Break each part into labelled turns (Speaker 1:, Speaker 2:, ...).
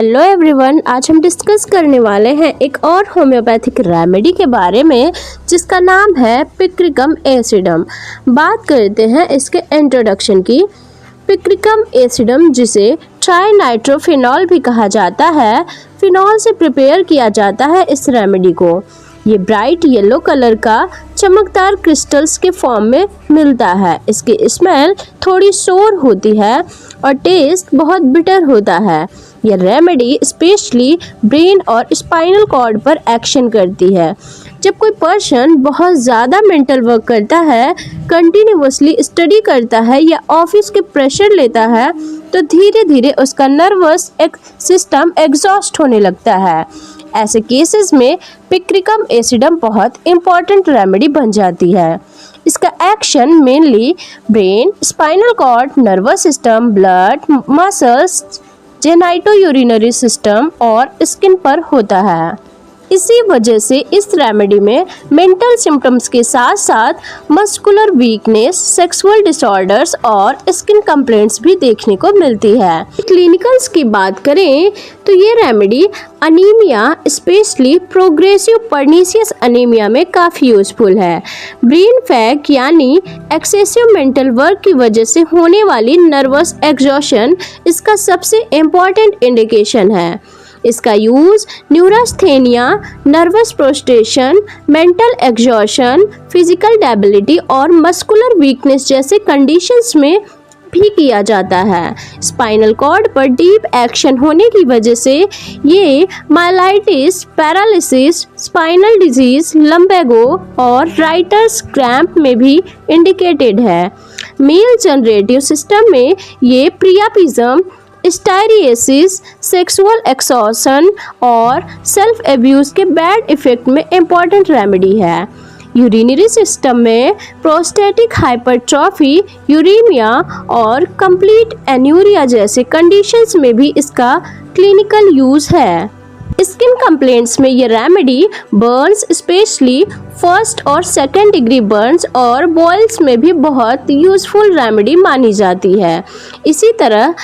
Speaker 1: Hello everyone, आज हम discuss करने वाले हैं एक और होम्योपैथिक रेमेडी के बारे में जिसका नाम है पिक्रिकम एसिडम। बात करते हैं इसके इंट्रोडक्शन की। पिक्रिकम एसिडम, जिसे ट्राइनाइट्रोफिनॉल भी कहा जाता है, फिनॉल से प्रिपेयर किया जाता है इस रेमेडी को। ये ब्राइट येलो कलर का चमकदार क्रिस्टल्स के फॉर्म में मिलता है। इसकी स्मेल थोड़ी सोर होती है और टेस्ट बहुत बिटर होता है। यह रेमेडी स्पेशली ब्रेन और स्पाइनल कॉर्ड पर एक्शन करती है। जब कोई पर्सन बहुत ज़्यादा मेंटल वर्क करता है, कंटिन्यूअसली स्टडी करता है या ऑफिस के प्रेशर लेता है, तो धीरे धीरे उसका नर्वस सिस्टम एग्जॉस्ट होने लगता है। ऐसे केसेस में पिक्रिकम एसिडम बहुत इम्पॉर्टेंट रेमेडी बन जाती है। इसका action mainly brain, spinal cord, nervous system, blood, muscles, genitourinary system और स्किन पर होता है। इसी वजह से इस रेमेडी में मेंटल सिम्टम्स के साथ साथ मस्कुलर वीकनेस, सेक्सुअल डिसऑर्डर्स और स्किन कंप्लेंट्स भी देखने को मिलती है। क्लिनिकल्स की बात करें तो ये remedy anaemia, specially progressive pernicious anaemia में काफ़ी यूजफुल है। ब्रेन फैग यानी एक्सेसिव मेंटल वर्क की वजह से होने वाली नर्वस एग्जॉशन इसका सबसे इम्पॉर्टेंट इंडिकेशन है। इसका use neurasthenia, nervous prostration, mental exhaustion, physical debility और मस्कुलर वीकनेस जैसे कंडीशंस में भी किया जाता है। स्पाइनल कॉर्ड पर डीप एक्शन होने की वजह से ये myelitis, paralysis, spinal disease, lumbago और राइटर्स क्रैम्प में भी इंडिकेटेड है। मेल जनरेटिव सिस्टम में ये प्रियापिज्म, स्टायरियसिस, सेक्सुअल एक्सॉशन और सेल्फ एब्यूज़ के बैड इफ़ेक्ट में इम्पॉर्टेंट रेमेडी है। यूरिनरी सिस्टम में प्रोस्टेटिक हाइपरट्रॉफी, यूरीमिया और कंप्लीट एन्यूरिया जैसे कंडीशंस में भी इसका क्लिनिकल यूज़ है। स्किन कंप्लेंट्स में ये रेमेडी बर्न्स, स्पेशली फर्स्ट और सेकेंड डिग्री बर्न्स और बॉयल्स में भी बहुत यूज़फुल रेमेडी मानी जाती है। इसी तरह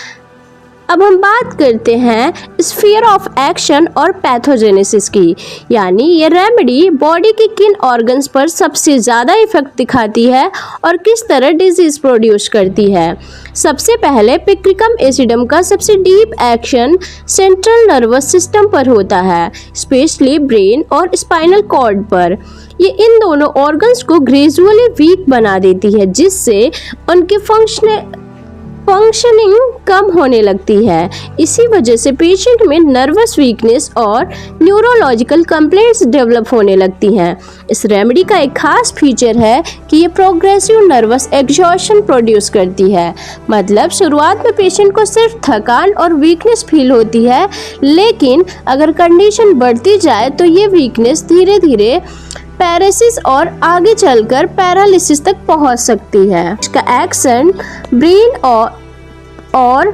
Speaker 1: अब हम बात करते हैं स्फीयर ऑफ एक्शन और पैथोजेनेसिस की, यानी ये रेमेडी बॉडी के किन ऑर्गन्स पर सबसे ज़्यादा इफेक्ट दिखाती है और किस तरह डिजीज प्रोड्यूस करती है। सबसे पहले पिक्रिकम एसिडम का सबसे deep action central nervous system पर होता है, स्पेशली ब्रेन और स्पाइनल कॉर्ड पर। ये इन दोनों ऑर्गन्स को ग्रेजुअली वीक बना देती है, जिससे उनके फंक्शनिंग कम होने लगती है। इसी वजह से पेशेंट में नर्वस वीकनेस और न्यूरोलॉजिकल कंप्लेंट्स डेवलप होने लगती हैं। इस रेमेडी का एक खास फीचर है कि ये प्रोग्रेसिव नर्वस एग्जॉशन प्रोड्यूस करती है। मतलब शुरुआत में पेशेंट को सिर्फ थकान और वीकनेस फील होती है, लेकिन अगर कंडीशन बढ़ती जाए तो ये वीकनेस धीरे धीरे पैरालिसिस और आगे चलकर पैरालिसिस तक पहुंच सकती है। इसका एक्शन ब्रेन और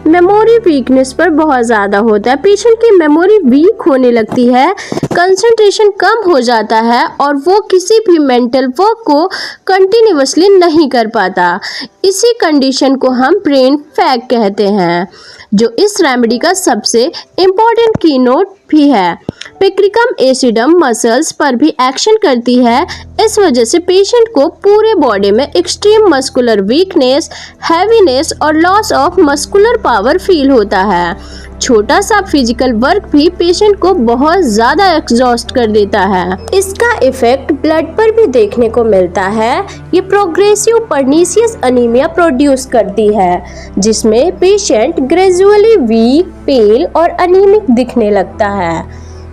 Speaker 1: मेमोरी वीकनेस पर बहुत ज़्यादा होता है। पेशेंट की मेमोरी वीक होने लगती है, कंसंट्रेशन कम हो जाता है और वो किसी भी मेंटल वर्क को कंटिन्यूअसली नहीं कर पाता। इसी कंडीशन को हम ब्रेन फैग कहते हैं, जो इस रेमेडी का सबसे इम्पॉर्टेंट कीनोट भी है। पिक्रिकम एसिडम मसल्स पर भी एक्शन करती है। इस वजह से पेशेंट को पूरे बॉडी में एक्सट्रीम मस्कुलर वीकनेस, हैवीनेस और loss of muscular power feel होता है। छोटा सा फिजिकल वर्क भी पेशेंट को बहुत ज़्यादा एग्जॉस्ट कर देता है। इसका इफेक्ट ब्लड पर भी देखने को मिलता है। ये प्रोग्रेसिव पर्नीशियस अनीमिया प्रोड्यूस करती है, जिसमें पेशेंट ग्रेजुअली वीक, पेल और अनीमिक दिखने लगता है।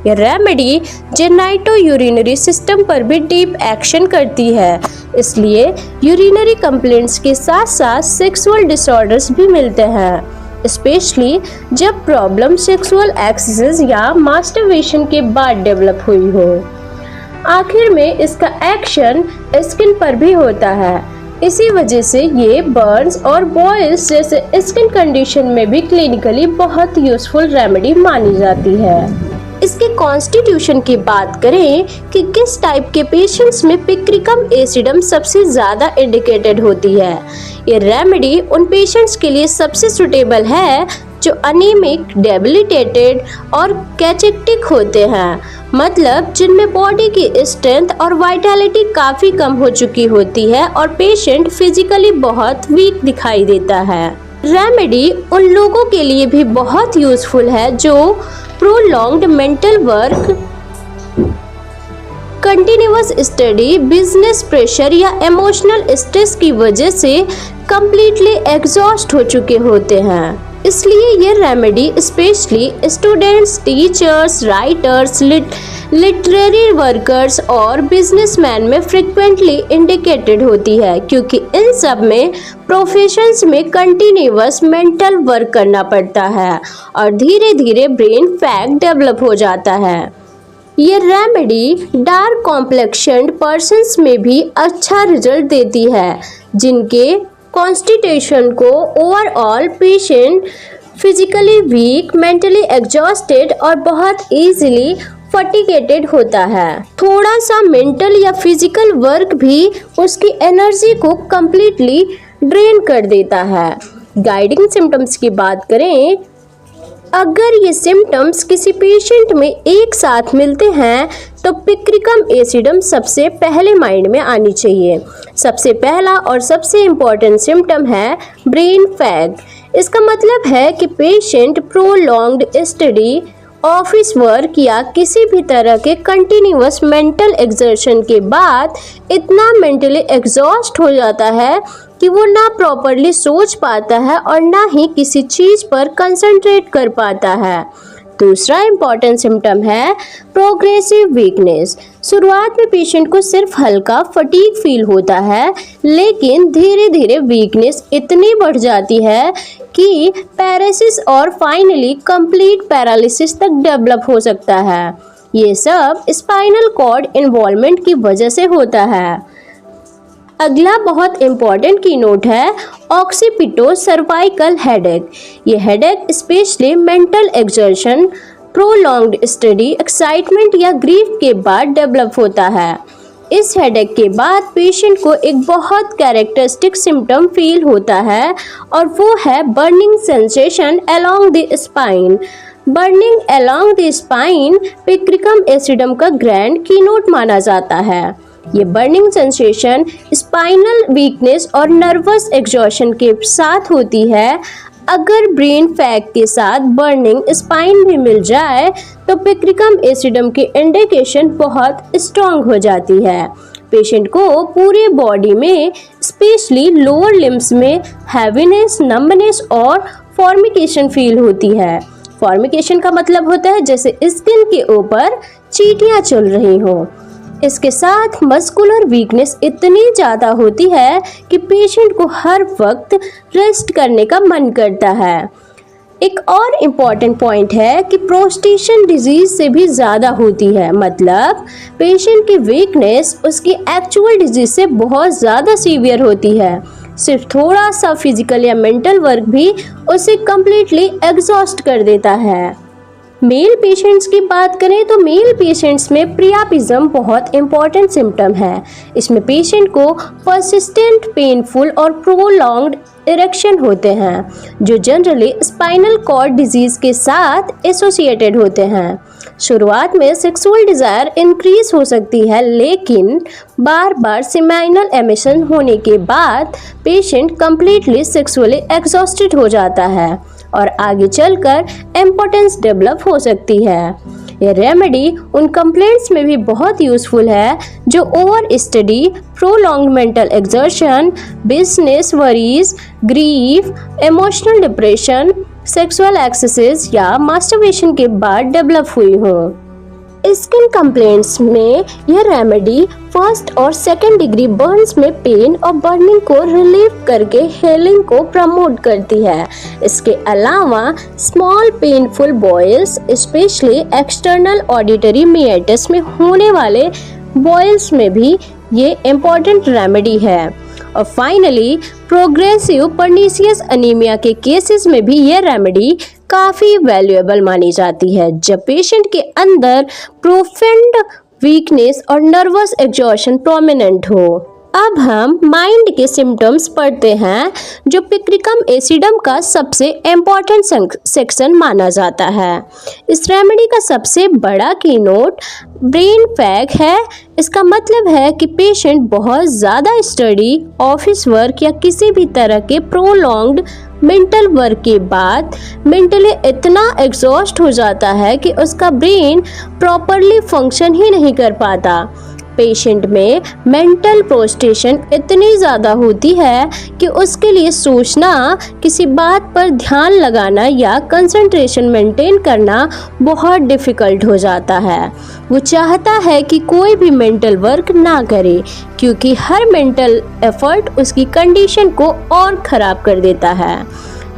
Speaker 1: यह रेमेडी जेनाइटो यूरिनरी सिस्टम पर भी डीप एक्शन करती है, इसलिए यूरिनरी कंप्लेंट्स के साथ साथ सेक्सुअल डिसऑर्डर्स भी मिलते हैं, स्पेशली जब प्रॉब्लम सेक्सुअल एक्सेस या मास्टरबेशन के बाद डेवलप हुई हो। आखिर में इसका एक्शन स्किन पर भी होता है। इसी वजह से ये बर्न्स और बॉयल्स जैसे स्किन कंडीशन में भी क्लिनिकली बहुत यूजफुल रेमेडी मानी जाती है। इसके कॉन्स्टिट्यूशन की बात करें कि किस टाइप के पेशेंट्स में पिक्रिकम एसिडम सबसे ज़्यादा इंडिकेटेड होती है। ये रेमेडी उन पेशेंट्स के लिए सबसे सुटेबल है जो अनीमिक, डेबिलिटेटेड और कैचेक्टिक होते हैं, मतलब जिनमें बॉडी की स्ट्रेंथ और वाइटैलिटी काफ़ी कम हो चुकी होती है और पेशेंट फिजिकली बहुत वीक दिखाई देता है। रेमेडी उन लोगों के लिए भी बहुत यूज़फुल है जो prolonged mental work, continuous study, business pressure या इमोशनल स्ट्रेस की वजह से कंप्लीटली एग्जॉस्ट हो चुके होते हैं। इसलिए ये remedy specially students, teachers, writers, literary workers और बिजनेसमैन में फ्रिक्वेंटली इंडिकेटेड होती है, क्योंकि इन सब में प्रोफेशंस में कंटिन्यूअस मेंटल वर्क करना पड़ता है और धीरे धीरे ब्रेन फैग डेवलप हो जाता है। ये रेमेडी डार्क कॉम्प्लेक्शन्ड पर्सन्स में भी अच्छा रिजल्ट देती है, जिनके कॉन्स्टिट्यूशन को overall patient physically weak, mentally exhausted और बहुत इजीली फटिगेटेड होता है। थोड़ा सा मेंटल या फिजिकल वर्क भी उसकी एनर्जी को कंप्लीटली ड्रेन कर देता है। गाइडिंग सिम्टम्स की बात करें, अगर ये सिम्टम्स किसी पेशेंट में एक साथ मिलते हैं तो पिक्रिकम एसिडम सबसे पहले माइंड में आनी चाहिए। सबसे पहला और सबसे इम्पॉर्टेंट सिम्टम है ब्रेन फैग। इसका मतलब है कि patient prolonged study, office work या किसी भी तरह के कंटिन्यूअस मेंटल एक्सर्शन के बाद इतना मेंटली एग्जॉस्ट हो जाता है कि वो ना प्रॉपरली सोच पाता है और ना ही किसी चीज़ पर कंसंट्रेट कर पाता है। दूसरा इम्पॉर्टेंट सिम्टम है प्रोग्रेसिव वीकनेस। शुरुआत में पेशेंट को सिर्फ हल्का फटीग फील होता है, लेकिन धीरे धीरे वीकनेस इतनी बढ़ जाती है कि पैरालिसिस और फाइनली कंप्लीट पैरालिसिस तक डेवलप हो सकता है। ये सब स्पाइनल कॉर्ड इन्वॉल्वमेंट की वजह से होता है। अगला बहुत इम्पॉर्टेंट की नोट है ऑक्सीपिटो सर्वाइकल हेडेक। ये headache specially mental exertion, prolonged study, excitement या ग्रीफ के बाद डेवलप होता है। इस हेडेक के बाद पेशेंट को एक बहुत कैरेक्टरिस्टिक सिम्टम फील होता है और वो है burning sensation along the spine. Burning along the spine picricum acidum का ग्रैंड कीनोट माना जाता है। ये बर्निंग सेंसेशन स्पाइनल वीकनेस और नर्वस एग्जॉशन के साथ होती है। अगर ब्रेन फैग के साथ बर्निंग स्पाइन भी मिल जाए तो पिक्रिकम एसिडम की इंडिकेशन बहुत स्ट्रॉन्ग हो जाती है। पेशेंट को पूरे बॉडी में स्पेशली लोअर लिम्स में हैवीनेस, नंबनेस और फॉर्मिकेशन फील होती है। फॉर्मिकेशन का मतलब होता है जैसे स्किन के ऊपर चींटियां चल रही हो। इसके साथ मस्कुलर वीकनेस इतनी ज़्यादा होती है कि पेशेंट को हर वक्त रेस्ट करने का मन करता है। एक और इम्पॉर्टेंट पॉइंट है कि प्रोस्टेशन डिजीज से भी ज़्यादा होती है, मतलब पेशेंट की वीकनेस उसकी एक्चुअल डिजीज से बहुत ज़्यादा सीवियर होती है। सिर्फ थोड़ा सा फिजिकल या मेंटल वर्क भी उसे कम्प्लीटली एग्जॉस्ट कर देता है। मेल पेशेंट्स की बात करें तो मेल पेशेंट्स में प्रियापिज्म बहुत इंपॉर्टेंट सिम्टम है। इसमें पेशेंट को परसिस्टेंट, पेनफुल और प्रोलॉन्ग्ड इरेक्शन होते हैं, जो जनरली स्पाइनल कॉर्ड डिजीज के साथ एसोसिएटेड होते हैं। शुरुआत में सेक्सुअल डिज़ायर इंक्रीज हो सकती है, लेकिन बार बार सेमाइनल एमिशन होने के बाद पेशेंट कंप्लीटली सेक्सुअली एग्जॉस्टेड हो जाता है और आगे चलकर इम्पोटेंस डेवलप हो सकती है। ये रेमेडी उन कंप्लेंट्स में भी बहुत यूज़फुल है जो over study, prolonged mental exertion, business worries, grief, emotional depression, sexual excesses या मास्टरबेशन के बाद डेवलप हुई हो। स्किन कंप्लेंट्स में यह रेमेडी फर्स्ट और सेकेंड डिग्री बर्न्स में पेन और बर्निंग को रिलीव करके हीलिंग को प्रमोट करती है। इसके अलावा small painful boils, specially external auditory meatus में होने वाले बॉयल्स में भी ये इम्पॉर्टेंट रेमेडी है। और फाइनली प्रोग्रेसिव पर्नीशियस अनीमिया के केसेस में भी ये रेमेडी काफ़ी वैल्यूएबल मानी जाती है, जब पेशेंट के अंदर प्रोफेंड वीकनेस और नर्वस एग्जॉशन प्रोमिनेंट हो। अब हम माइंड के सिम्टम्स पढ़ते हैं जो पिक्रिकम एसिडम का सबसे इम्पॉर्टेंट सेक्शन माना जाता है। इस रेमेडी का सबसे बड़ा कीनोट ब्रेन फैग है। इसका मतलब है कि पेशेंट बहुत ज़्यादा स्टडी, ऑफिस वर्क या किसी भी तरह के प्रोलॉन्ग्ड मेंटल वर्क के बाद मेंटली इतना एग्जॉस्ट हो जाता है कि उसका ब्रेन प्रॉपरली फंक्शन ही नहीं कर पाता। पेशेंट में मेंटल फ्रस्ट्रेशन इतनी ज़्यादा होती है कि उसके लिए सोचना, किसी बात पर ध्यान लगाना या कंसंट्रेशन मेंटेन करना बहुत डिफ़िकल्ट हो जाता है। वो चाहता है कि कोई भी मेंटल वर्क ना करे क्योंकि हर मेंटल एफर्ट उसकी कंडीशन को और ख़राब कर देता है।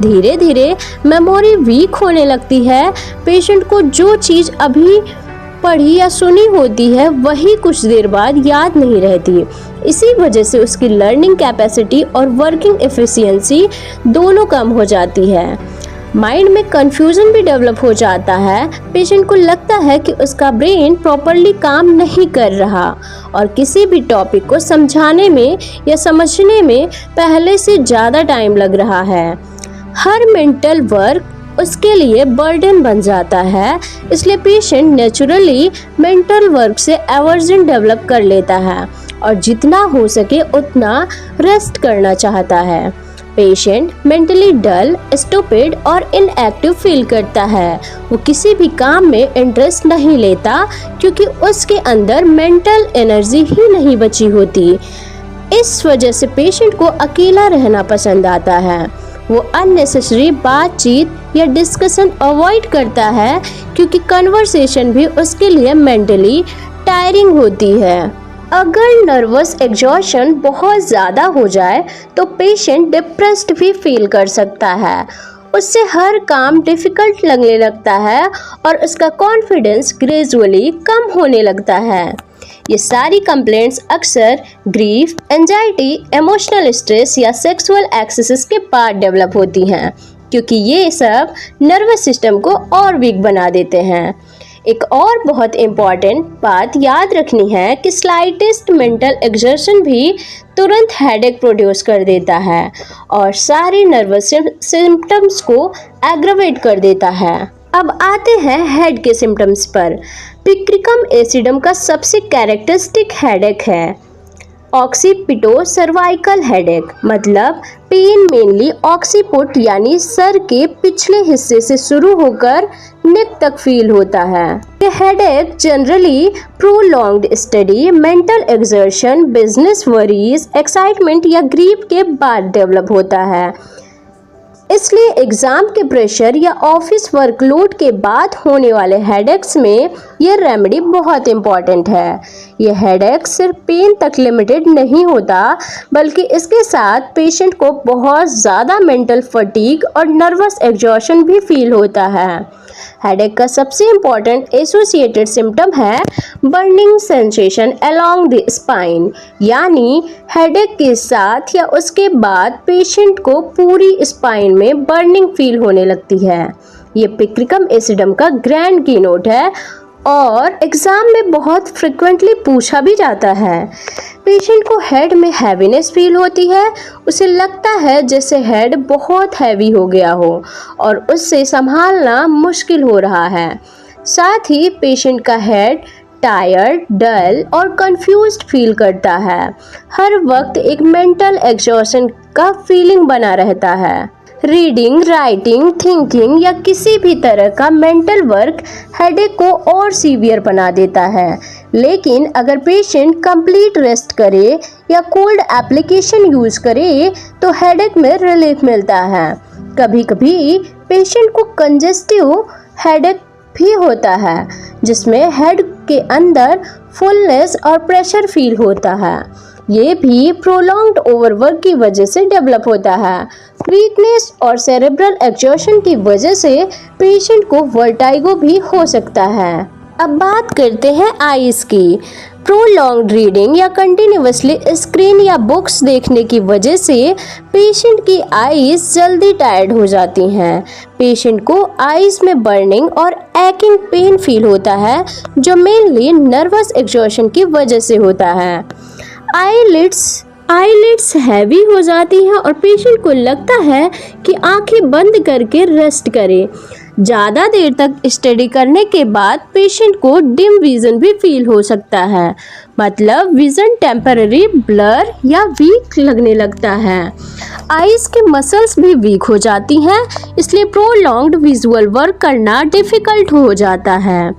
Speaker 1: धीरे धीरे मेमोरी वीक होने लगती है। पेशेंट को जो चीज़ अभी पढ़ी या सुनी होती है वही कुछ देर बाद याद नहीं रहती। इसी वजह से उसकी लर्निंग कैपेसिटी और वर्किंग एफिशिएंसी दोनों कम हो जाती है। माइंड में कंफ्यूजन भी डेवलप हो जाता है। पेशेंट को लगता है कि उसका ब्रेन प्रॉपरली काम नहीं कर रहा और किसी भी टॉपिक को समझाने में या समझने में पहले से ज़्यादा टाइम लग रहा है। हर मेंटल वर्क उसके लिए बर्डन बन जाता है, इसलिए पेशेंट नेचुरली मेंटल वर्क से एवर्जन डेवलप कर लेता है और जितना हो सके उतना रेस्ट करना चाहता है। पेशेंट मेंटली डल, स्टूपिड और इनएक्टिव फील करता है। वो किसी भी काम में इंटरेस्ट नहीं लेता क्योंकि उसके अंदर मेंटल एनर्जी ही नहीं बची होती। इस वजह से पेशेंट को अकेला रहना पसंद आता है। वो अननेसेसरी बातचीत या डिस्कशन अवॉइड करता है क्योंकि कन्वर्सेशन भी उसके लिए मेंटली टायरिंग होती है। अगर नर्वस एग्जॉशन बहुत ज़्यादा हो जाए तो पेशेंट डिप्रेस्ड भी फील कर सकता है। उससे हर काम डिफ़िकल्ट लगने लगता है और उसका कॉन्फिडेंस ग्रेजुअली कम होने लगता है। ये सारी कंप्लेंट्स अक्सर ग्रीफ, एंजाइटी, इमोशनल स्ट्रेस या सेक्सुअल एक्सेसेस के बाद डेवलप होती हैं क्योंकि ये सब नर्वस सिस्टम को और वीक बना देते हैं। एक और बहुत इम्पॉर्टेंट बात याद रखनी है कि स्लाइटेस्ट मेंटल एक्सर्शन भी तुरंत हेडेक प्रोड्यूस कर देता है और सारे नर्वस सिम्टम्स को एग्रवेट कर देता है। अब आते हैं हेड के सिम्टम्स पर। पिक्रिकम एसिडम का सबसे कैरेक्टरिस्टिक हेडेक है ऑक्सीपिटो सर्वाइकल हेडेक, मतलब पेन मेनली ऑक्सीपुट यानी सर के पिछले हिस्से से शुरू होकर नेक तक फील होता है। ये headache generally prolonged study, mental exertion, business worries, excitement या ग्रीफ के बाद डेवलप होता है। इसलिए एग्ज़ाम के प्रेशर या ऑफिस वर्कलोड के बाद होने वाले हेडेक्स में ये रेमेडी बहुत इम्पॉर्टेंट है। ये हेडेक सिर्फ पेन तक लिमिटेड नहीं होता बल्कि इसके साथ पेशेंट को बहुत ज़्यादा मेंटल फटीग और नर्वस एग्जॉशन भी फील होता है। हेडेक का सबसे इम्पॉर्टेंट एसोसिएटेड सिम्टम है burning sensation along the spine, यानी हेडेक के साथ या उसके बाद पेशेंट को पूरी स्पाइन में बर्निंग फील होने लगती है। ये पिक्रिकम एसिडम का ग्रैंड कीनोट है और एग्ज़ाम में बहुत फ्रिक्वेंटली पूछा भी जाता है। पेशेंट को हेड में हैवीनेस फील होती है। उसे लगता है जैसे हेड बहुत हैवी हो गया हो और उससे संभालना मुश्किल हो रहा है। साथ ही पेशेंट का हेड टायर्ड, डल और कंफ्यूज्ड फील करता है। हर वक्त एक मेंटल एग्जॉशन का फीलिंग बना रहता है। रीडिंग, राइटिंग, थिंकिंग या किसी भी तरह का मेंटल वर्क हेडेक को और सीवियर बना देता है। लेकिन अगर पेशेंट कंप्लीट रेस्ट करे या कोल्ड एप्लीकेशन यूज़ करे तो हेडेक में रिलीफ मिलता है। कभी कभी पेशेंट को कंजेस्टिव हेडेक भी होता है जिसमें हेड के अंदर फुलनेस और प्रेशर फील होता है। ये भी प्रोलॉन्ग्ड ओवरवर्क की वजह से डेवलप होता है। वीकनेस और सेरेब्रल एक्सर्शन की वजह से पेशेंट को वर्टाइगो भी हो सकता है। अब बात करते हैं आईज की। प्रोलॉन्ग्ड रीडिंग या कंटिन्यूअसली स्क्रीन या बुक्स देखने की वजह से पेशेंट की आईज जल्दी टायर्ड हो जाती हैं। पेशेंट को आईज में बर्निंग और एक्टिंग पेन फील होता है जो मेनली नर्वस एक्सर्शन की वजह से होता है। आईलिड्स हैवी हो जाती हैं और पेशेंट को लगता है कि आंखें बंद करके रेस्ट करे। ज़्यादा देर तक स्टडी करने के बाद पेशेंट को डिम विजन भी फील हो सकता है, मतलब विजन टेम्पररी ब्लर या वीक लगने लगता है। आईज के मसल्स भी वीक हो जाती हैं, इसलिए प्रोलॉन्ग्ड विजुअल वर्क करना डिफ़िकल्ट हो जाता है।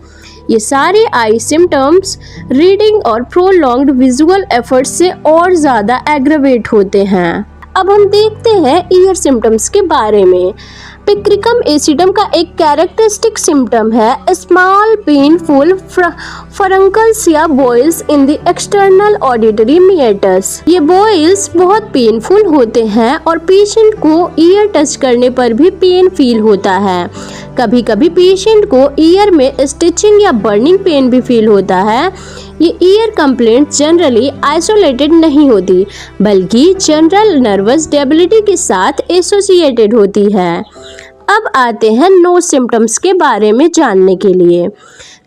Speaker 1: ये सारे आई सिम्टम्स रीडिंग और प्रोलॉन्ग्ड विजुअल एफर्ट से और ज़्यादा एग्रवेट होते हैं। अब हम देखते हैं ईयर सिम्टम्स के बारे में। पिक्रिकम एसिडम का एक कैरेक्टरिस्टिक सिम्टम है स्मॉल पेनफुल फरंकल्स या boils in the external auditory meatus. ये बॉयल्स बहुत पेनफुल होते हैं और पेशेंट को ईयर टच करने पर भी पेन फील होता है। कभी कभी पेशेंट को ईयर में स्टिचिंग या बर्निंग पेन भी फील होता है। ये ईयर कंप्लेंट जनरली आइसोलेटेड नहीं होती, बल्कि जनरल नर्वस डेबिलिटी के साथ एसोसिएटेड होती है। अब आते हैं नोज सिम्टम्स के बारे में जानने के लिए।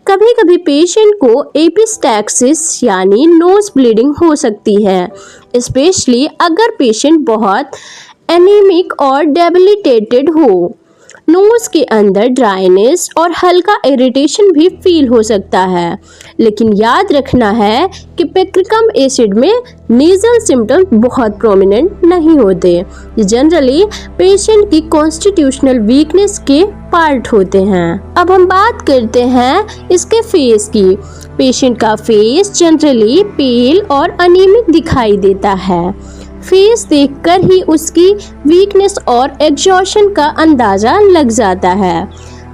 Speaker 1: कभी कभी पेशेंट को एपिस्टैक्सिस यानी नोज ब्लीडिंग हो सकती है, स्पेशली अगर पेशेंट बहुत एनीमिक और डेबिलिटेटेड हो। नोज के अंदर ड्राइनेस और हल्का इरिटेशन भी फील हो सकता है, लेकिन याद रखना है कि पिक्रिकम एसिड में नेजल सिम्टम्स बहुत प्रोमिनेंट नहीं होते। ये जनरली पेशेंट की कॉन्स्टिट्यूशनल वीकनेस के पार्ट होते हैं। अब हम बात करते हैं इसके फेस की। पेशेंट का फेस जनरली पेल और अनीमिक दिखाई देता है। फेस देखकर ही उसकी वीकनेस और एग्जॉशन का अंदाजा लग जाता है।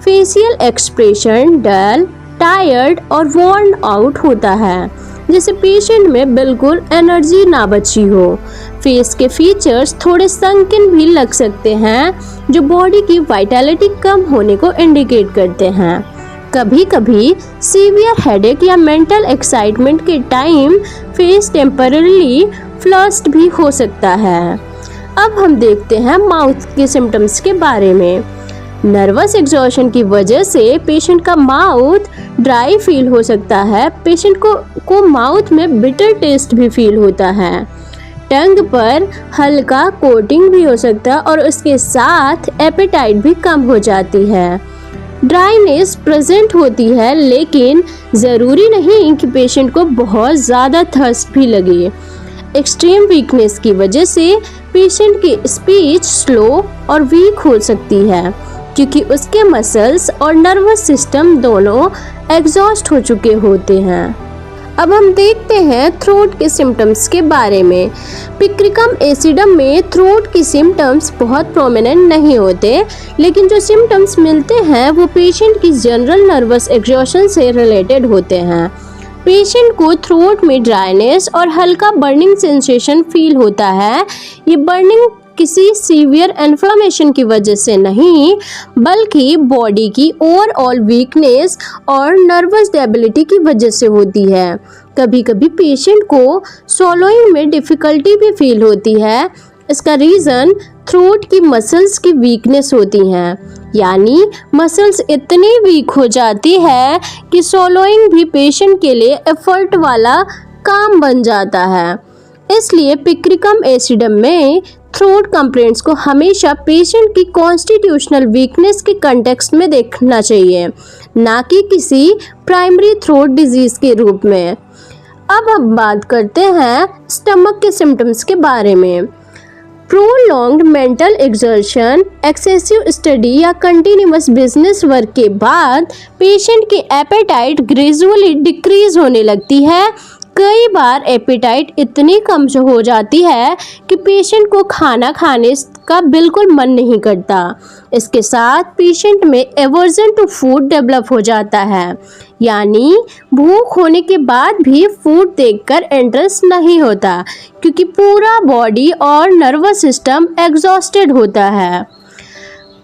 Speaker 1: फेशियल एक्सप्रेशन डल, टायर्ड और वॉर्न आउट होता है, जैसे पेशेंट में बिल्कुल एनर्जी ना बची हो। फेस के फीचर्स थोड़े संकिन भी लग सकते हैं, जो बॉडी की वाइटैलिटी कम होने को इंडिकेट करते हैं। कभी कभी सीवियर हेडेक या मेंटल एक्साइटमेंट के टाइम फेस टेम्पररीली फ्लस्ड भी हो सकता है। अब हम देखते हैं माउथ के सिम्टम्स के बारे में। नर्वस एग्जॉशन की वजह से पेशेंट का माउथ ड्राई फील हो सकता है। पेशेंट को माउथ में बिटर टेस्ट भी फील होता है। टंग पर हल्का कोटिंग भी हो सकता है और उसके साथ एपेटाइट भी कम हो जाती है। ड्राइनेस प्रेजेंट होती है, लेकिन ज़रूरी नहीं कि पेशेंट को बहुत ज़्यादा थर्स्ट भी लगे। एक्सट्रीम वीकनेस की वजह से पेशेंट की स्पीच स्लो और वीक हो सकती है, क्योंकि उसके मसल्स और नर्वस सिस्टम दोनों एग्जॉस्ट हो चुके होते हैं। अब हम देखते हैं थ्रोट के सिम्टम्स के बारे में। पिक्रिकम एसिडम में थ्रोट के सिम्टम्स बहुत प्रोमिनेंट नहीं होते, लेकिन जो सिम्टम्स मिलते हैं वो पेशेंट की जनरल नर्वस एग्जॉशन से रिलेटेड होते हैं। पेशेंट को थ्रोट में ड्राइनेस और हल्का बर्निंग सेंसेशन फील होता है। ये बर्निंग किसी सीवियर इन्फ्लेमेशन की वजह से नहीं, बल्कि बॉडी की ओवरऑल वीकनेस और नर्वस डेबिलिटी की वजह से होती है। कभी कभी पेशेंट को swallowing में डिफ़िकल्टी भी फील होती है। इसका रीज़न थ्रोट की मसल्स की वीकनेस होती हैं, यानी मसल्स इतनी वीक हो जाती है कि swallowing भी पेशेंट के लिए एफर्ट वाला काम बन जाता है। इसलिए पिक्रिकम एसिडम में थ्रोट कंप्लेंट्स को हमेशा पेशेंट की कॉन्स्टिट्यूशनल वीकनेस के कंटेक्स्ट में देखना चाहिए, ना कि किसी प्राइमरी थ्रोट डिजीज़ के रूप में। अब हम बात करते हैं स्टमक के सिम्टम्स के बारे में। Prolonged mental exertion, excessive study या कंटिन्यूअस बिजनेस वर्क के बाद पेशेंट की एपेटाइट ग्रेजुअली डिक्रीज होने लगती है। कई बार एपेटाइट इतनी कम हो जाती है कि पेशेंट को खाना खाने का बिल्कुल मन नहीं करता। इसके साथ पेशेंट में एवर्जन टू फूड डेवलप हो जाता है, यानी भूख होने के बाद भी फूड देखकर इंटरेस्ट नहीं होता, क्योंकि पूरा बॉडी और नर्वस सिस्टम एग्जॉस्टेड होता है।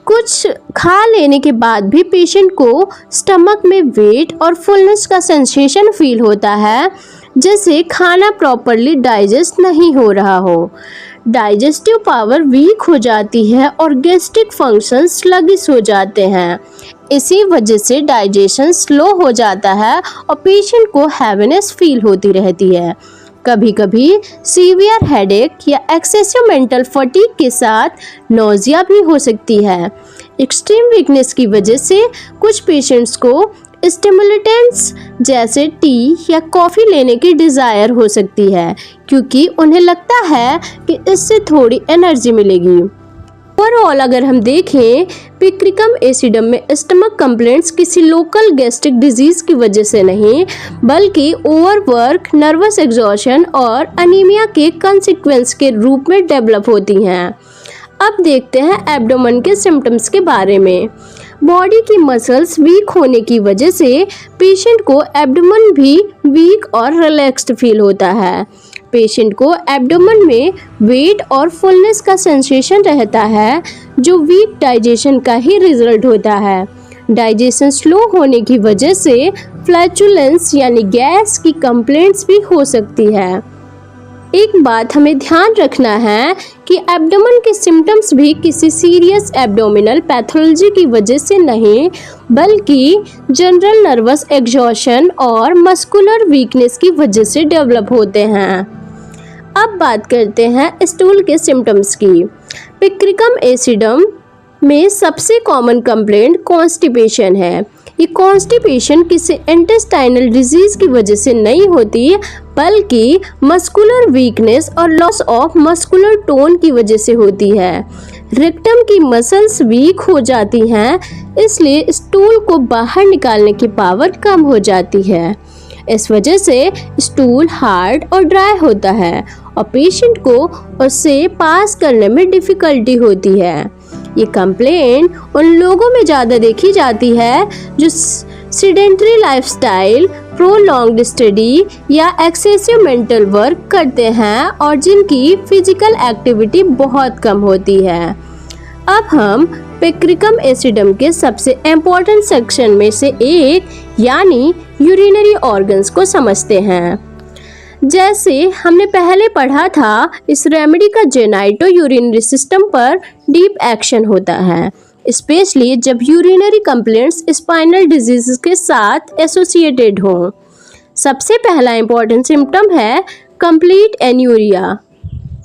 Speaker 1: कुछ खा लेने के बाद भी पेशेंट को स्टमक में वेट और फुलनेस का सेंसेशन फील होता है, जैसे खाना प्रॉपरली डाइजेस्ट नहीं हो रहा हो। डाइजेस्टिव पावर वीक हो जाती है और गैस्ट्रिक फंक्शंस स्लगिश हो जाते हैं। इसी वजह से डाइजेशन स्लो हो जाता है और पेशेंट को हैवीनेस फील होती रहती है। कभी कभी सीवियर हेडेक या एक्सेसिव मेंटल फटीग के साथ नोजिया भी हो सकती है। एक्सट्रीम वीकनेस की वजह से कुछ पेशेंट्स को स्टिमुलेटेंट्स जैसे टी या कॉफ़ी लेने की डिज़ायर हो सकती है, क्योंकि उन्हें लगता है कि इससे थोड़ी एनर्जी मिलेगी। ओवरऑल अगर हम देखें, पिक्रिकम एसिडम में स्टमक कंप्लेंट्स किसी लोकल गैस्ट्रिक डिजीज की वजह से नहीं, बल्कि ओवरवर्क, नर्वस एग्जॉशन और अनीमिया के कंसिक्वेंस के रूप में डेवलप होती हैं। अब देखते हैं एब्डोमेन के सिम्टम्स के बारे में। बॉडी की मसल्स वीक होने की वजह से पेशेंट को एब्डोमेन भी वीक और रिलैक्स्ड फील होता है। पेशेंट को एब्डोमेन में वेट और फुलनेस का सेंसेशन रहता है, जो वीक डाइजेशन का ही रिजल्ट होता है। डाइजेशन स्लो होने की वजह से फ्लैचुलेंस यानी गैस की कंप्लेंट्स भी हो सकती है। एक बात हमें ध्यान रखना है कि एब्डोमेन के सिम्टम्स भी किसी सीरियस एब्डोमिनल पैथोलॉजी की वजह से नहीं, बल्कि जनरल नर्वस एग्जॉशन और मस्कुलर वीकनेस की वजह से डेवलप होते हैं। अब बात करते हैं स्टूल के सिम्टम्स की। पिक्रिकम एसिडम में सबसे कॉमन कंप्लेंट कॉन्स्टिपेशन है। ये कॉन्स्टिपेशन किसी इंटेस्टाइनल डिजीज की वजह से नहीं होती, बल्कि मस्कुलर वीकनेस और लॉस ऑफ मस्कुलर टोन की वजह से होती है। रेक्टम की मसल्स वीक हो जाती हैं, इसलिए स्टूल को बाहर निकालने की पावर कम हो जाती है। इस वजह से स्टूल हार्ड और ड्राई होता है और पेशेंट को उसे पास करने में डिफ़िकल्टी होती है। ये कंप्लेंट उन लोगों में ज़्यादा देखी जाती है जो सेडेंटरी लाइफस्टाइल, प्रोलॉन्ग्ड स्टडी या एक्सेसिव मेंटल वर्क करते हैं और जिनकी फिजिकल एक्टिविटी बहुत कम होती है। अब हम पिक्रिकम एसिडम के सबसे इम्पोर्टेंट सेक्शन में से एक यानी यूरिनरी ऑर्गन्स को समझते हैं। जैसे हमने पहले पढ़ा था, इस रेमेडी का जेनाइटो यूरिनरी सिस्टम पर डीप एक्शन होता है, स्पेशली जब यूरिनरी कंप्लेंट्स स्पाइनल डिजीज के साथ एसोसिएटेड हों। सबसे पहला इम्पोर्टेंट सिम्टम है कंप्लीट एन्यूरिया।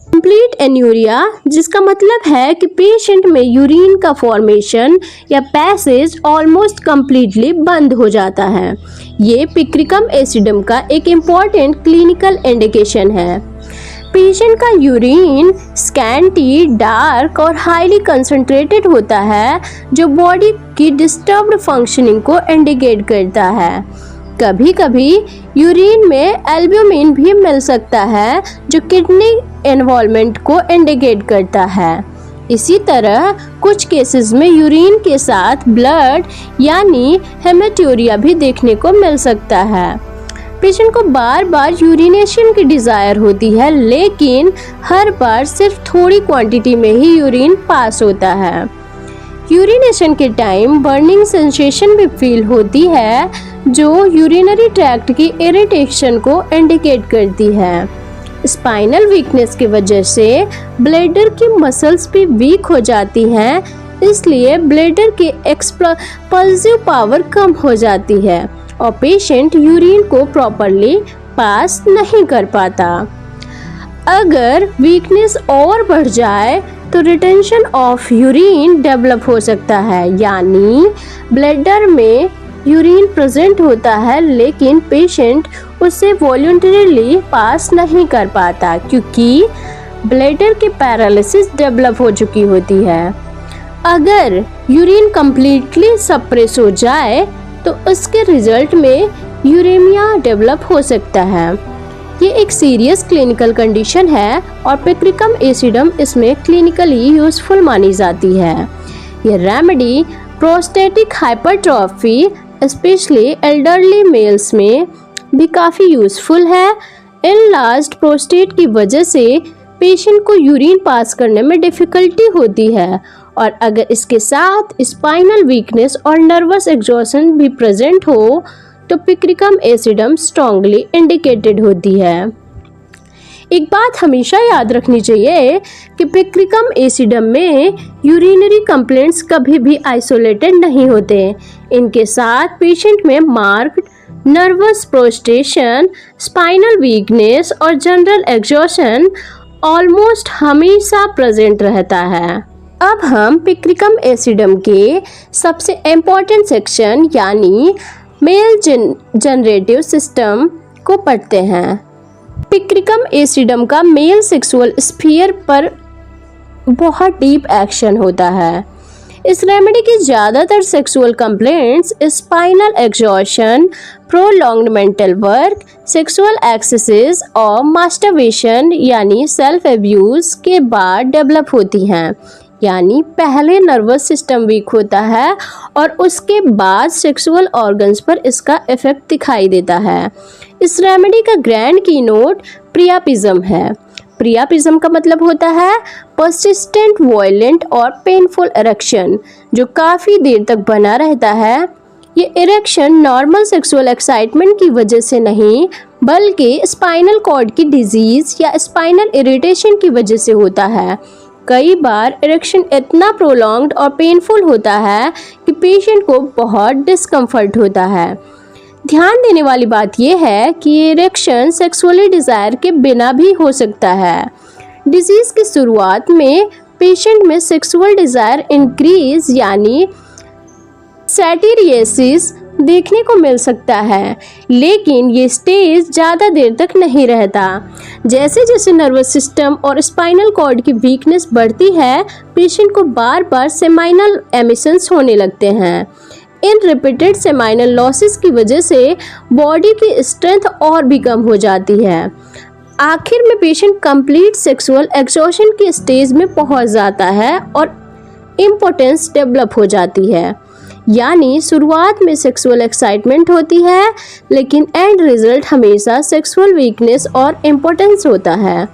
Speaker 1: कंप्लीट एन्यूरिया जिसका मतलब है कि पेशेंट में यूरिन का फॉर्मेशन या पैसेज ऑलमोस्ट कंप्लीटली बंद हो जाता है। ये पिक्रिकम एसिडम का एक इम्पॉर्टेंट क्लिनिकल इंडिकेशन है। पेशेंट का यूरिन स्कैंटी, डार्क और हाईली कंसंट्रेटेड होता है, जो बॉडी की डिस्टर्ब्ड फंक्शनिंग को इंडिकेट करता है। कभी कभी यूरिन में एल्ब्यूमिन भी मिल सकता है, जो किडनी इन्वॉल्वमेंट को इंडिकेट करता है। इसी तरह कुछ केसेस में यूरिन के साथ ब्लड यानी हेमेटूरिया भी देखने को मिल सकता है। पेशेंट को बार बार यूरिनेशन की डिज़ायर होती है, लेकिन हर बार सिर्फ थोड़ी क्वांटिटी में ही यूरिन पास होता है। यूरिनेशन के टाइम बर्निंग सेंसेशन भी फील होती है, जो यूरिनरी ट्रैक्ट की इरिटेशन को इंडिकेट करती है। स्पाइनल वीकनेस की वजह से ब्लैडर की मसल्स भी वीक हो जाती हैं, इसलिए ब्लैडर की एक्सपल्सिव पावर कम हो जाती है और पेशेंट यूरिन को प्रॉपरली पास नहीं कर पाता। अगर वीकनेस और बढ़ जाए तो रिटेंशन ऑफ यूरिन डेवलप हो सकता है, यानी ब्लैडर में यूरिन प्रेजेंट होता है, लेकिन पेशेंट उसे वॉलंटरीली पास नहीं कर पाता क्योंकि ब्लैडर की पैरालिसिस डेवलप हो चुकी होती है। अगर यूरिन कंप्लीटली सप्रेस हो जाए तो उसके रिजल्ट में यूरेमिया डेवलप हो सकता है। ये एक सीरियस क्लिनिकल कंडीशन है और पिक्रिकम एसिडम इसमें क्लिनिकली यूजफुल मानी जाती है। ये remedy prostatic hypertrophy specially elderly males में भी काफ़ी यूजफुल है। इनलार्ज्ड प्रोस्टेट की वजह से पेशेंट को यूरिन पास करने में डिफ़िकल्टी होती है और अगर इसके साथ स्पाइनल वीकनेस और नर्वस एग्जॉशन भी प्रेजेंट हो तो पिक्रिकम एसिडम स्ट्रांगली इंडिकेटेड होती है। एक बात हमेशा याद रखनी चाहिए कि पिक्रिकम एसिडम में यूरिनरी कंप्लेंट्स कभी भी आइसोलेटेड नहीं होते। इनके साथ पेशेंट में marked nervous prostration, spinal weakness और जनरल एग्जॉशन ऑलमोस्ट हमेशा प्रेजेंट रहता है। अब हम पिक्रिकम एसिडम के सबसे इम्पॉर्टेंट सेक्शन यानी मेल जनरेटिव सिस्टम को पढ़ते हैं। पिक्रिकम एसिडम का मेल सेक्सुअल स्फीयर पर बहुत डीप एक्शन होता है। इस रेमेडी की ज़्यादातर sexual complaints spinal exhaustion, prolonged mental work, sexual axes और मास्टरबेशन यानी सेल्फ एब्यूज़ के बाद डेवलप होती हैं। यानी पहले नर्वस सिस्टम वीक होता है और उसके बाद सेक्सुअल ऑर्गन्स पर इसका इफेक्ट दिखाई देता है। इस रेमेडी का ग्रैंड कीनोट प्रियापिज्म है। प्रियापिज्म का मतलब होता है पर्सिस्टेंट, वायलेंट और पेनफुल इरेक्शन जो काफ़ी देर तक बना रहता है। ये इरेक्शन नॉर्मल सेक्सुअल एक्साइटमेंट की वजह से नहीं बल्कि स्पाइनल कॉर्ड की डिजीज़ या स्पाइनल इरिटेशन की वजह से होता है। कई बार इरेक्शन इतना प्रोलॉन्ग्ड और पेनफुल होता है कि पेशेंट को बहुत डिस्कम्फर्ट होता है। ध्यान देने वाली बात यह है कि ये इरेक्शन सेक्सुअली डिज़ायर के बिना भी हो सकता है। डिजीज़ की शुरुआत में पेशेंट में सेक्सुअल डिज़ायर इंक्रीज यानी सैटिरियसिस देखने को मिल सकता है, लेकिन ये स्टेज ज़्यादा देर तक नहीं रहता। जैसे जैसे नर्वस सिस्टम और स्पाइनल कॉर्ड की वीकनेस बढ़ती है, पेशेंट को बार बार सेमाइनल एमिशंस होने लगते हैं। इन रिपीटेड सेमाइनल लॉसेस की वजह से बॉडी की स्ट्रेंथ और भी कम हो जाती है। आखिर में पेशेंट कंप्लीट सेक्सुअल एग्जॉशन की स्टेज में पहुंच जाता है और इम्पोटेंस डेवलप हो जाती है। यानी शुरुआत में सेक्सुअल एक्साइटमेंट होती है, लेकिन एंड रिजल्ट हमेशा सेक्सुअल वीकनेस और इम्पोटेंस होता है।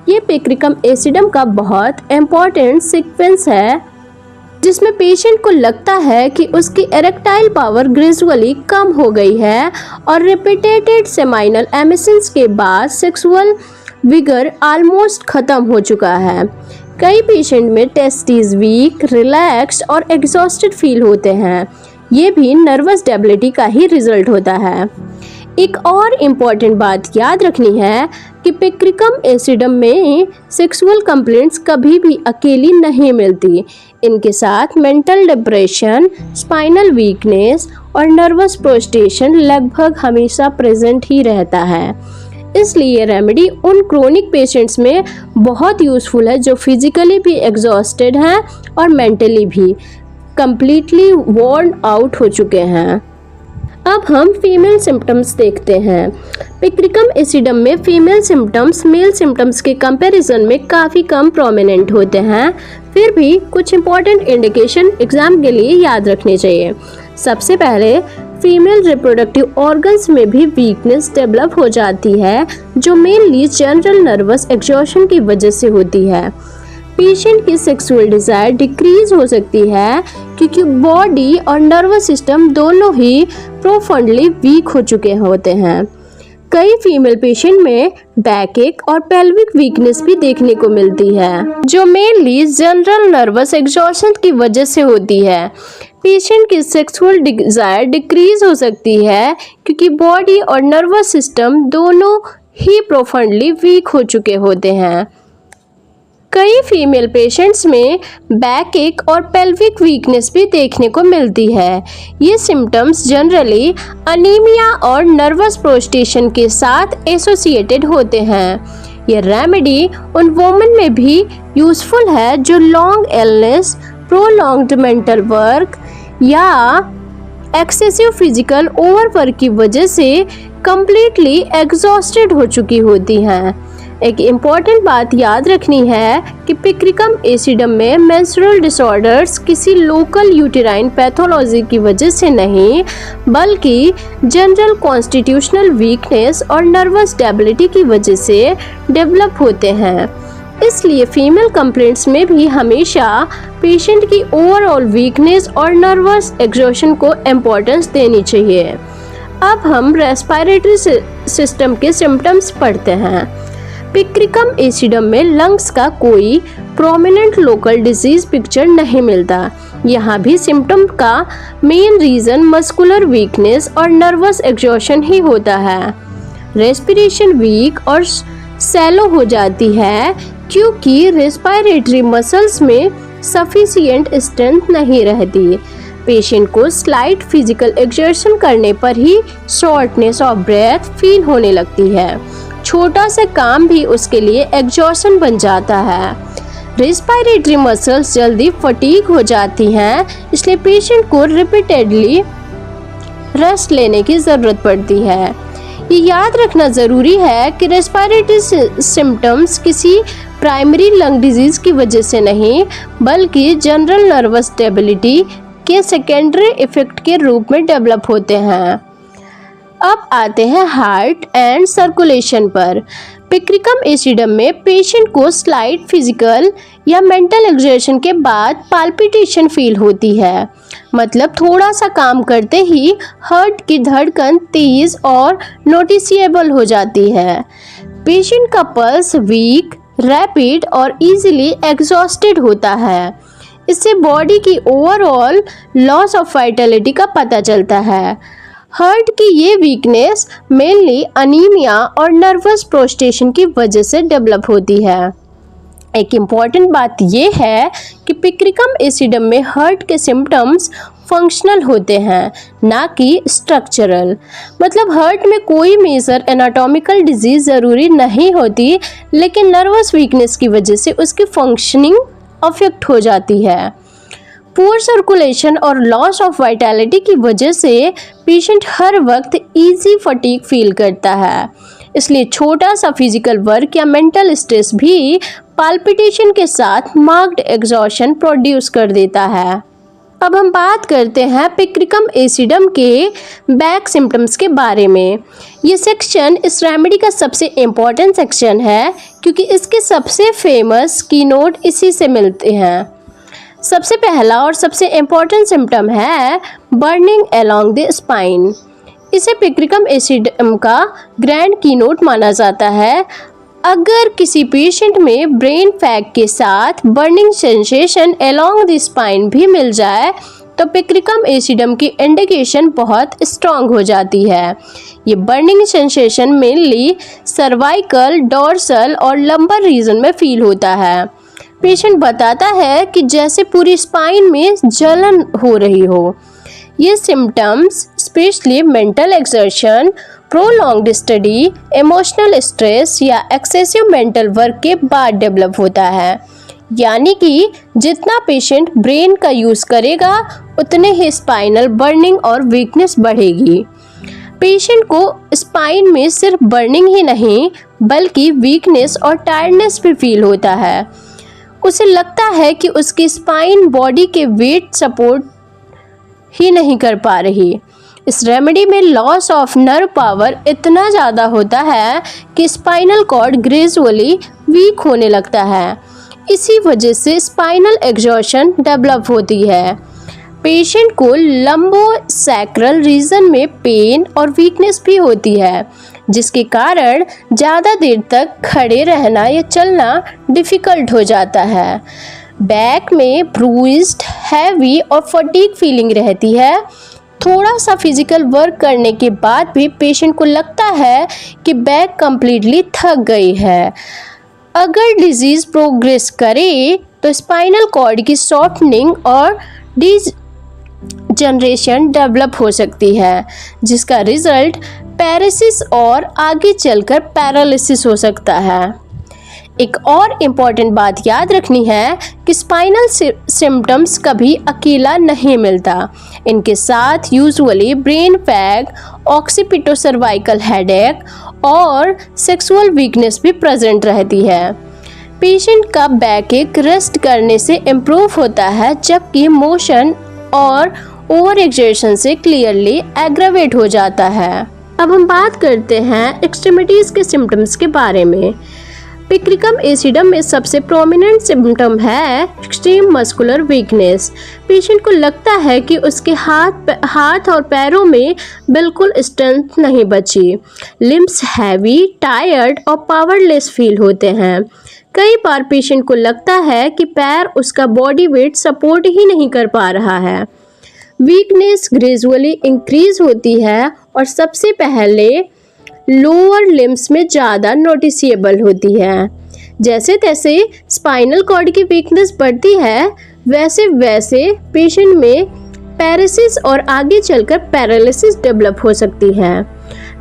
Speaker 1: ये पिक्रिकम एसिडम का बहुत इम्पॉर्टेंट सीक्वेंस है जिसमें पेशेंट को लगता है कि उसकी एरेक्टाइल पावर ग्रेजुअली कम हो गई है और रिपीटेड सेमाइनल एमिशंस के बाद सेक्सुअल विगर ऑलमोस्ट ख़त्म हो चुका है। कई पेशेंट में टेस्टिस वीक, रिलैक्स्ड और एग्जॉस्टेड फील होते हैं। ये भी नर्वस डेबिलिटी का ही रिजल्ट होता है। एक और इम्पॉर्टेंट बात याद रखनी है कि पिक्रिकम एसिडम में सेक्सुअल कंप्लेंट्स कभी भी अकेली नहीं मिलती। इनके साथ मेंटल डिप्रेशन, स्पाइनल वीकनेस और नर्वस प्रोस्ट्रेशन लगभग हमेशा प्रेजेंट ही रहता है। इसलिए रेमेडी उन क्रोनिक पेशेंट्स में बहुत यूज़फुल है जो फिजिकली भी एग्जॉस्टेड हैं और मेंटली भी कंप्लीटली वॉर्न आउट हो चुके हैं। अब हम फीमेल सिम्टम्स देखते हैं। पिक्रिकम एसिडम में फीमेल सिम्टम्स मेल सिम्टम्स के कंपैरिजन में काफ़ी कम प्रोमिनेंट होते हैं। फिर भी कुछ इंपॉर्टेंट इंडिकेशन एग्जाम के लिए याद रखने चाहिए। सबसे पहले फीमेल रिप्रोडक्टिव ऑर्गन्स में भी वीकनेस डेवलप हो जाती है जो मेनली जनरल नर्वस एग्जॉशन की वजह से होती है। पेशेंट की सेक्सुअल डिज़ायर डिक्रीज हो सकती है क्योंकि बॉडी और नर्वस सिस्टम दोनों ही प्रोफंडली वीक हो चुके होते हैं। कई फीमेल पेशेंट में बैक एक और पेल्विक वीकनेस भी देखने को मिलती है जो मेनली जनरल नर्वस एग्जॉशन की वजह से होती है। पेशेंट की सेक्सुअल डिज़ायर डिक्रीज हो सकती है क्योंकि बॉडी और नर्वस सिस्टम दोनों ही प्रोफंडली वीक हो चुके होते हैं। कई फीमेल पेशेंट्स में बैक एक और पेल्विक वीकनेस भी देखने को मिलती है। ये सिम्टम्स जनरली अनीमिया और नर्वस प्रोस्ट्रेशन के साथ एसोसिएटेड होते हैं। ये रेमेडी उन वुमेन में भी यूज़फुल है जो long illness, prolonged mental work या एक्सेसिव फिजिकल ओवरवर्क की वजह से कंप्लीटली एग्जॉस्टेड हो चुकी होती हैं। एक इम्पॉर्टेंट बात याद रखनी है कि पिक्रिकम एसिडम में मेंस्ट्रुअल डिसऑर्डर्स किसी लोकल यूटेराइन पैथोलॉजी की वजह से नहीं बल्कि जनरल कॉन्स्टिट्यूशनल वीकनेस और नर्वस स्टेबिलिटी की वजह से डेवलप होते हैं। इसलिए फीमेल कंप्लेंट्स में भी हमेशा पेशेंट की ओवरऑल वीकनेस और नर्वस एग्जॉशन को इम्पोर्टेंस देनी चाहिए। अब हम रेस्पिरेटरी सिस्टम के सिम्टम्स पढ़ते हैं। पिक्रिकम एसिडम में लंग्स का कोई प्रोमिनेंट लोकल डिजीज पिक्चर नहीं मिलता। यहाँ भी सिम्टम का मेन रीजन मस्कुलर वीकनेस और नर्वस एग्जॉशन ही होता है। रेस्पिरेशन वीक और सैलो हो जाती है क्योंकि रेस्पिरेटरी मसल्स में सफिशिएंट स्ट्रेंथ नहीं रहती। पेशेंट को स्लाइट फिजिकल एक्सर्शन करने पर ही शॉर्टनेस ऑफ ब्रेथ फील होने लगती है। छोटा सा काम भी उसके लिए एग्जॉशन बन जाता है। रेस्पिरेटरी मसल्स जल्दी फटीग हो जाती हैं, इसलिए पेशेंट को रिपीटेडली रेस्ट लेने की ज़रूरत पड़ती है। ये याद रखना ज़रूरी है कि रेस्पिरेटरी सिम्टम्स किसी प्राइमरी लंग डिजीज़ की वजह से नहीं, बल्कि जनरल नर्वस स्टेबिलिटी के सेकेंडरी इफेक्ट के रूप में डेवलप होते हैं। अब आते हैं हार्ट एंड सर्कुलेशन पर। पिक्रिकम एसिडम में पेशेंट को स्लाइट फिजिकल या मेंटल एक्सर्शन के बाद पाल्पिटेशन फील होती है। मतलब थोड़ा सा काम करते ही हार्ट की धड़कन तेज और नोटिसेबल हो जाती है। पेशेंट का पल्स वीक, रैपिड और इजीली एग्जॉस्टेड होता है। इससे बॉडी की ओवरऑल लॉस ऑफ वाइटलिटी का पता चलता है। हार्ट की ये वीकनेस मेनली अनीमिया और नर्वस प्रोस्टेशन की वजह से डेवलप होती है। एक इम्पॉर्टेंट बात ये है कि पिक्रिकम एसिडम में हार्ट के सिम्टम्स फंक्शनल होते हैं, ना कि स्ट्रक्चरल। मतलब हार्ट में कोई मेजर एनाटॉमिकल डिजीज ज़रूरी नहीं होती, लेकिन नर्वस वीकनेस की वजह से उसकी फंक्शनिंग अफेक्ट हो जाती है। पुअर सर्कुलेशन और लॉस ऑफ वाइटलिटी की वजह से पेशेंट हर वक्त इजी फटीग फील करता है। इसलिए छोटा सा फिजिकल वर्क या मेंटल स्ट्रेस भी पाल्पिटेशन के साथ मार्क्ड एग्जॉशन प्रोड्यूस कर देता है। अब हम बात करते हैं पिक्रिकम एसिडम के बैक सिम्टम्स के बारे में। ये सेक्शन इस रेमेडी का सबसे इम्पॉर्टेंट सेक्शन है क्योंकि इसके सबसे फेमस कीनोट इसी से मिलते हैं। सबसे पहला और सबसे इम्पॉर्टेंट सिम्टम है बर्निंग अलोंग द स्पाइन। इसे पिक्रिकम एसिडम का ग्रैंड कीनोट माना जाता है। अगर किसी पेशेंट में ब्रेन फैग के साथ burning sensation along the spine भी मिल जाए तो पिक्रिकम एसिडम की इंडिकेशन बहुत स्ट्रॉन्ग हो जाती है। ये burning sensation mainly cervical, dorsal और लंबर रीजन में फील होता है। पेशेंट बताता है कि जैसे पूरी स्पाइन में जलन हो रही हो। ये symptoms specially mental exertion, prolonged study, emotional stress या एक्सेसिव मेंटल वर्क के बाद डेवलप होता है। यानी कि जितना पेशेंट ब्रेन का यूज़ करेगा उतने ही स्पाइनल बर्निंग और वीकनेस बढ़ेगी। पेशेंट को स्पाइन में सिर्फ बर्निंग ही नहीं बल्कि वीकनेस और टायर्डनेस भी फील होता है। उसे लगता है कि उसकी स्पाइन बॉडी के वेट सपोर्ट ही नहीं कर पा रही। इस रेमेडी में लॉस ऑफ नर्व पावर इतना ज़्यादा होता है कि स्पाइनल कॉर्ड ग्रेजुअली वीक होने लगता है। इसी वजह से स्पाइनल एग्जॉशन डेवलप होती है। पेशेंट को लंबोसैक्रल रीजन में पेन और वीकनेस भी होती है, जिसके कारण ज़्यादा देर तक खड़े रहना या चलना डिफ़िकल्ट हो जाता है। बैक में ब्रूइज्ड, हैवी और फटीग फीलिंग रहती है। थोड़ा सा फिजिकल वर्क करने के बाद भी पेशेंट को लगता है कि बैक कंप्लीटली थक गई है। अगर डिजीज़ प्रोग्रेस करे तो स्पाइनल कॉर्ड की सॉफ्टनिंग और जनरेशन डेवलप हो सकती है, जिसका रिजल्ट पैरालिसिस और आगे चलकर पैरालिसिस हो सकता है। एक और इम्पॉर्टेंट बात याद रखनी है कि स्पाइनल सिम्टम्स कभी अकेला नहीं मिलता। इनके साथ यूजुअली ब्रेन फैग, ऑक्सीपिटोसर्वाइकल हेडेक और सेक्सुअल वीकनेस भी प्रेजेंट रहती है। पेशेंट का बैकएक रेस्ट करने से इम्प्रूव होता है, जबकि मोशन और ओवर एक्सर्शन से क्लियरली एग्रावेट हो जाता है। अब हम बात करते हैं एक्सट्रीमिटीज़ के सिम्टम्स के बारे में। पिक्रिकम एसिडम में सबसे प्रोमिनेंट सिम्टम है एक्सट्रीम मस्कुलर वीकनेस। पेशेंट को लगता है कि उसके हाथ और पैरों में बिल्कुल स्ट्रेंथ नहीं बची। लिम्स हैवी, टायर्ड और पावरलेस फील होते हैं। कई बार पेशेंट को लगता है कि पैर उसका बॉडी वेट सपोर्ट ही नहीं कर पा रहा है। वीकनेस ग्रेजुअली इंक्रीज होती है और सबसे पहले लोअर लिम्स में ज़्यादा नोटिसेबल होती है। जैसे तैसे स्पाइनल कॉर्ड की वीकनेस बढ़ती है, वैसे वैसे पेशेंट में पैरालिसिस और आगे चलकर पैरालिसिस डेवलप हो सकती है।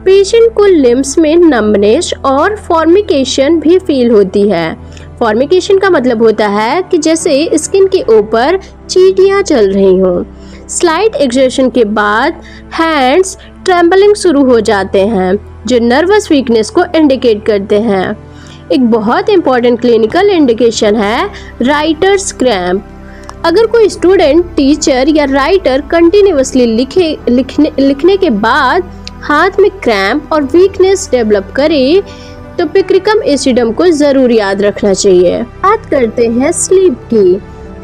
Speaker 1: पेशेंट को लिम्स में नंबनेस और फॉर्मिकेशन भी फील होती है। फॉर्मिकेशन का मतलब होता है कि जैसे स्किन के ऊपर चींटियां चल रही हों। स्लाइट एक्सर्शन के बाद हैंड्स ट्रेम्बलिंग शुरू हो जाते हैं, जो नर्वस वीकनेस को इंडिकेट करते हैं। एक बहुत इंपॉर्टेंट क्लिनिकल इंडिकेशन है राइटर्स क्रैम्प। अगर कोई स्टूडेंट, टीचर या राइटर कंटिन्यूअसली लिखने के बाद हाथ में क्रैम्प और वीकनेस डेवलप करे तो पिक्रिकम एसिडम को जरूर याद रखना चाहिए। बात करते हैं स्लीप की।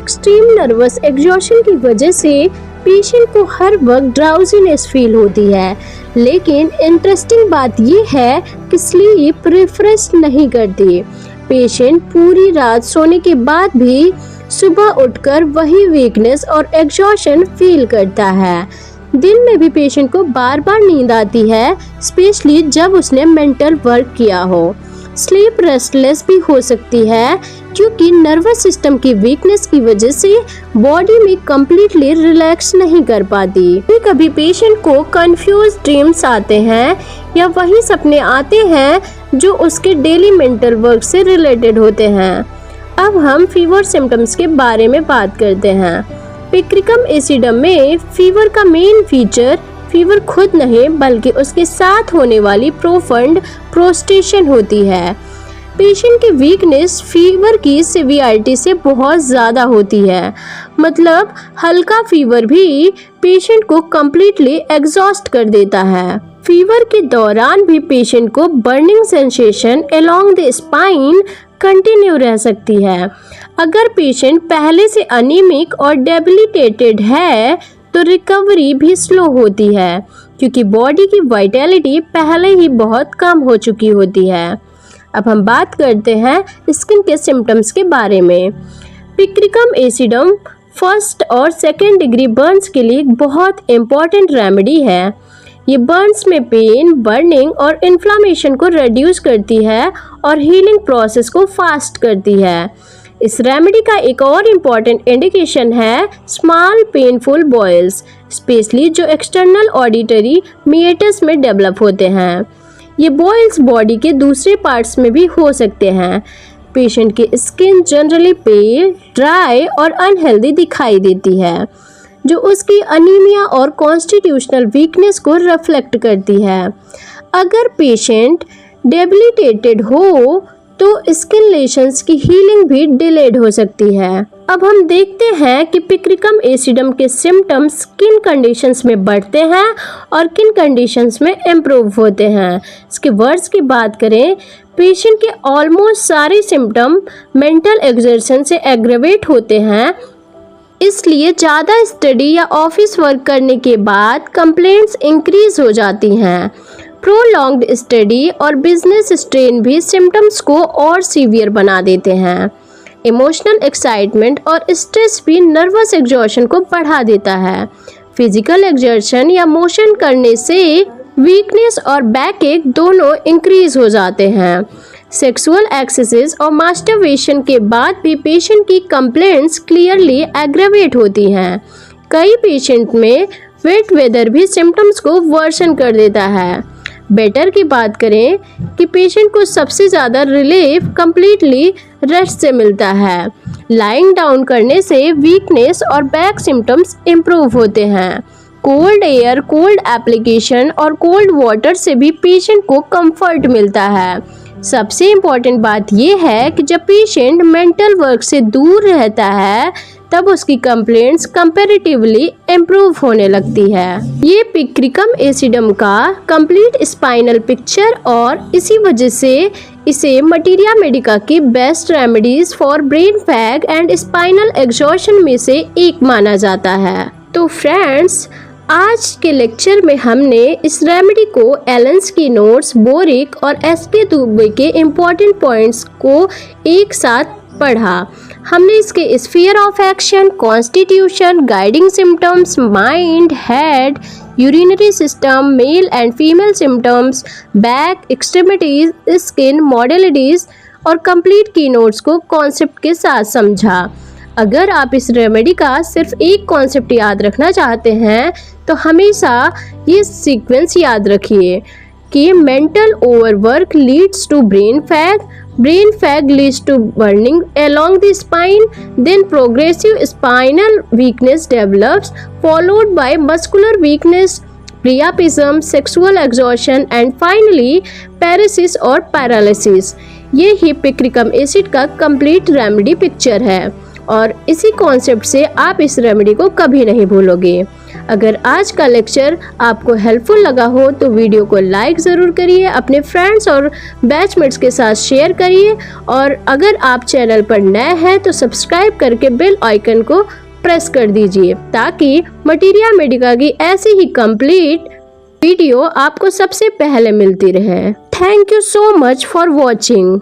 Speaker 1: एक्सट्रीम नर्वस एग्जॉशन की वजह से पेशेंट को हर वक्त ड्राउजीनेस फील होती है, लेकिन इंटरेस्टिंग बात यह है कि स्लीप रिफ्रेश नहीं करती। पेशेंट पूरी रात सोने के बाद भी सुबह उठकर वही वीकनेस और एग्जॉशन फील करता है। दिन में भी पेशेंट को बार बार नींद आती है, स्पेशली जब उसने मेंटल वर्क किया हो। स्लीप रेस्टलेस भी हो सकती है क्योंकि नर्वस सिस्टम की वीकनेस की वजह से बॉडी में कंप्लीटली रिलैक्स नहीं कर पाती। कभी पेशेंट को कंफ्यूज ड्रीम्स आते हैं या वही सपने आते हैं जो उसके डेली मेंटल वर्क से रिलेटेड होते हैं। अब हम फीवर सिम्टम्स के बारे में बात करते हैं। पिक्रिकम एसिडम में फीवर का मेन फीचर फीवर खुद नहीं बल्कि उसके साथ होने वाली प्रोफंड प्रोस्ट्रेशन होती है। पेशेंट की वीकनेस फीवर की सिवियरिटी से बहुत ज़्यादा होती है, मतलब हल्का फीवर भी पेशेंट को कम्प्लीटली एग्जॉस्ट कर देता है। फीवर के दौरान भी पेशेंट को burning sensation along the spine continue रह सकती है। अगर पेशेंट पहले से अनीमिक और डेबिलिटेटेड है तो रिकवरी भी स्लो होती है क्योंकि बॉडी की वाइटैलिटी पहले ही बहुत कम हो चुकी होती है। अब हम बात करते हैं स्किन के सिम्टम्स के बारे में। पिक्रिकम एसिडम फर्स्ट और सेकेंड डिग्री बर्न्स के लिए बहुत इम्पॉर्टेंट रेमेडी है। ये बर्न्स में पेन, बर्निंग और इन्फ्लामेशन को रिड्यूस करती है और हीलिंग प्रोसेस को फास्ट करती है। इस रेमेडी का एक और इम्पॉर्टेंट इंडिकेशन है स्मॉल पेनफुल बॉयल्स, स्पेशली जो एक्सटर्नल ऑडिटरी मिएटस में डेवलप होते हैं। ये बॉयल्स बॉडी के दूसरे पार्ट्स में भी हो सकते हैं। पेशेंट की स्किन जनरली पेल, ड्राई और अनहेल्दी दिखाई देती है, जो उसकी अनीमिया और कॉन्स्टिट्यूशनल वीकनेस को रिफ्लेक्ट करती है। अगर पेशेंट डेबिलिटेटेड हो तो स्किन लेशंस की हीलिंग भी डिलेड हो सकती है। अब हम देखते हैं कि पिक्रिकम एसिडम के सिम्टम्स किन कंडीशंस में बढ़ते हैं और किन कंडीशंस में इम्प्रूव होते हैं। इसके वर्ड्स की बात करें, पेशेंट के ऑलमोस्ट सारे सिम्टम मेंटल एक्सर्शन से एग्रेवेट होते हैं, इसलिए ज़्यादा स्टडी या ऑफिस वर्क करने के बाद कंप्लेंट्स इंक्रीज हो जाती हैं। प्रोलॉन्ग्ड स्टडी और बिजनेस स्ट्रेन भी सिम्टम्स को और सीवियर बना देते हैं। इमोशनल एक्साइटमेंट और स्ट्रेस भी नर्वस एग्जॉशन को बढ़ा देता है। फिजिकल एक्सर्शन या मोशन करने से वीकनेस और बैकएक दोनों इंक्रीज हो जाते हैं। सेक्सुअल एक्सेसेस और मास्टरबेशन के बाद भी पेशेंट की कंप्लेंट्स क्लियरली एग्रेवेट होती हैं। कई पेशेंट में वेट वेदर भी सिम्टम्स को वर्सन कर देता है। बेटर की बात करें कि पेशेंट को सबसे ज़्यादा रिलीफ कंप्लीटली रेस्ट से मिलता है। लाइंग डाउन करने से वीकनेस और बैक सिम्टम्स इम्प्रूव होते हैं। कोल्ड एयर, कोल्ड एप्लीकेशन और कोल्ड वाटर से भी पेशेंट को कंफर्ट मिलता है। सबसे इम्पॉर्टेंट बात यह है कि जब पेशेंट मेंटल वर्क से दूर रहता है तब उसकी कंप्लेंट्स कंपैरेटिवली इम्प्रूव होने लगती है। ये पिक्रिकम एसिडम का कंप्लीट स्पाइनल पिक्चर और इसी वजह से इसे मटीरिया मेडिका की best remedies for brain fag and spinal exhaustion में से एक माना जाता है। तो फ्रेंड्स, आज के लेक्चर में हमने इस रेमेडी को एलेन-स्कीनर्स, बोरिक और एस.के. दुबे के इम्पोर्टेंट पॉइंट्स को एक साथ पढ़ा। हमने इसके sphere of action, constitution, guiding symptoms, mind, head, urinary system, male and female symptoms, back, extremities, skin, modalities और कंप्लीट कीनोट्स को कॉन्सेप्ट के साथ समझा। अगर आप इस रेमेडी का सिर्फ एक कॉन्सेप्ट याद रखना चाहते हैं तो हमेशा ये सीक्वेंस याद रखिए कि mental overwork leads to brain fag leads to burning along the spine, then progressive spinal weakness develops, followed by muscular weakness, priapism, sexual exhaustion and finally paresis और paralysis। ये ही पिक्रिकम एसिड का कंप्लीट रेमेडी पिक्चर है और इसी concept से आप इस remedy को कभी नहीं भूलोगे। अगर आज का लेक्चर आपको हेल्पफुल लगा हो तो वीडियो को लाइक ज़रूर करिए, अपने फ्रेंड्स और बैचमेट्स के साथ शेयर करिए और अगर आप चैनल पर नए हैं तो सब्सक्राइब करके बेल आइकन को प्रेस कर दीजिए ताकि मटीरिया मेडिका की ऐसी ही कंप्लीट वीडियो आपको सबसे पहले मिलती रहे। Thank you so much for watching.